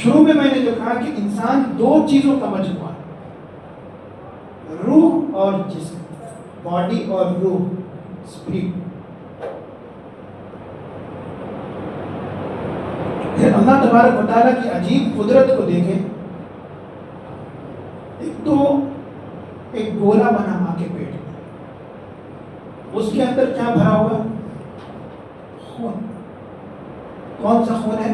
شروع میں نے جو کہا کہ انسان دو چیزوں کا مجموعہ ہے، روح اور جسم، باڈی اور روح، اسپرٹ۔ پھر اللہ تبارک و تعالیٰ کی عجیب قدرت کو دیکھیں، ایک تو ایک گولا بنا ماں کے پیٹ میں، اس کے اندر کیا بھرا ہوا؟ خون۔ کون سا خون ہے؟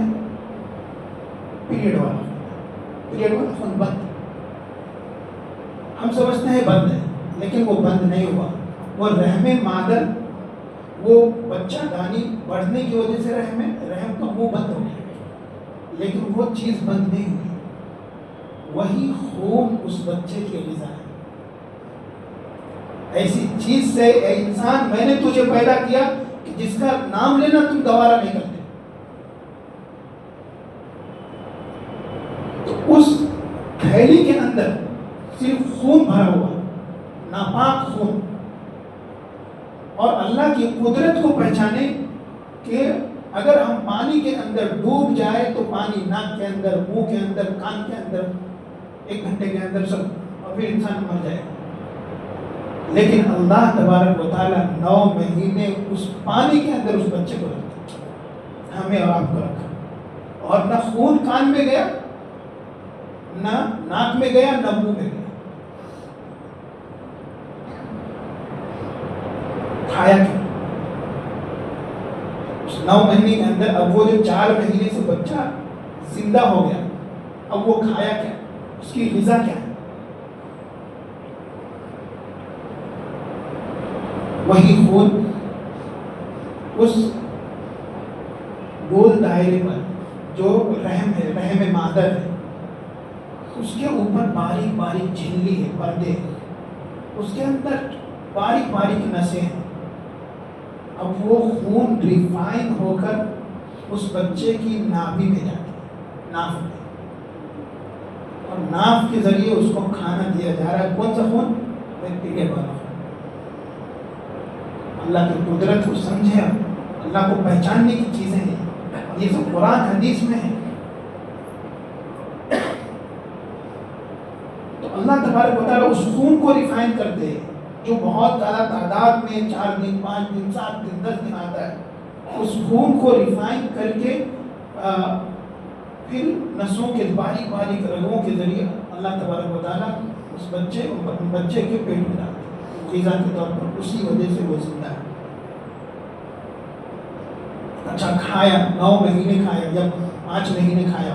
پیریڈ والا خون بند۔ ہم سمجھتے ہیں بند ہے، لیکن وہ بند نہیں ہوا، وہ رحم مادر، وہ بچہ دانی بڑھنے کی وجہ سے رحم کا منہ بند ہو گیا، لیکن وہ چیز بند نہیں ہوئی، وہی خون اس بچے کی غذا ہے۔ ایسی چیز سے اے انسان میں نے تجھے پیدا کیا کہ جس کا نام لینا تم گوارا نہیں کرتے، تو اس تھیلی کے اندر صرف خون بھرا ہوا، ناپاک خون، اور اللہ کی قدرت کو پہچانے کہ اگر ہم پانی کے اندر ڈوب جائے تو پانی ناک کے اندر، منہ کے اندر، کان کے اندر 1 گھنٹے کے اندر سب، اور پھر انسان مر جائے گا۔ لیکن اللہ تبارک و تعالیٰ 9 مہینے اس پانی کے اندر اس بچے کو رکھا، ہمیں اور آپ کو رکھا، اور نہ خون کان میں گیا، نہ ناک میں گیا، نہ منہ میں گیا۔ کھایا کیا؟ 9 مہینے کے اندر، اب وہ جو 4 مہینے سے بچہ زندہ ہو گیا، اب وہ کھایا کیا؟ اس کی غذا کیا ہے؟ وہی خون اس گول دائرے پر جو رحم ہے، رحم مادر ہے، اس کے اوپر باریک باریک جھلی ہے، پردے، اس کے اندر باریک باریک نسیں ہیں۔ اب وہ خون ریفائن ہو کر اس بچے کی نابی میں جاتی ہے، ناف میں، اور ناف کے ذریعے اس کو کھانا دیا جا رہا ہے۔ کون سا خون؟ پیریڈ والا خون۔ اللہ کی قدرت کو سمجھے، اللہ کو پہچاننے کی چیزیں ہیں، یہ سب قرآن حدیث میں ہے۔ تو اللہ تبارک و تعالیٰ اس خون کو ریفائن کرتے ہیں جو بہت زیادہ تعداد میں 4 دن، 5 دن، 7 دن، 10 دن آتا ہے، اس خون کو ریفائن کر کے پھر نسوں کے باریک باریک رگوں کے ذریعے اللہ تبارک و تعالیٰ اس بچے کے پیٹ میں ڈالتے ہیں غذا کے طور پر، اسی وجہ سے وہ زندہ ہے۔ اچھا، کھایا، 9 مہینے کھایا یا 5 مہینے کھایا،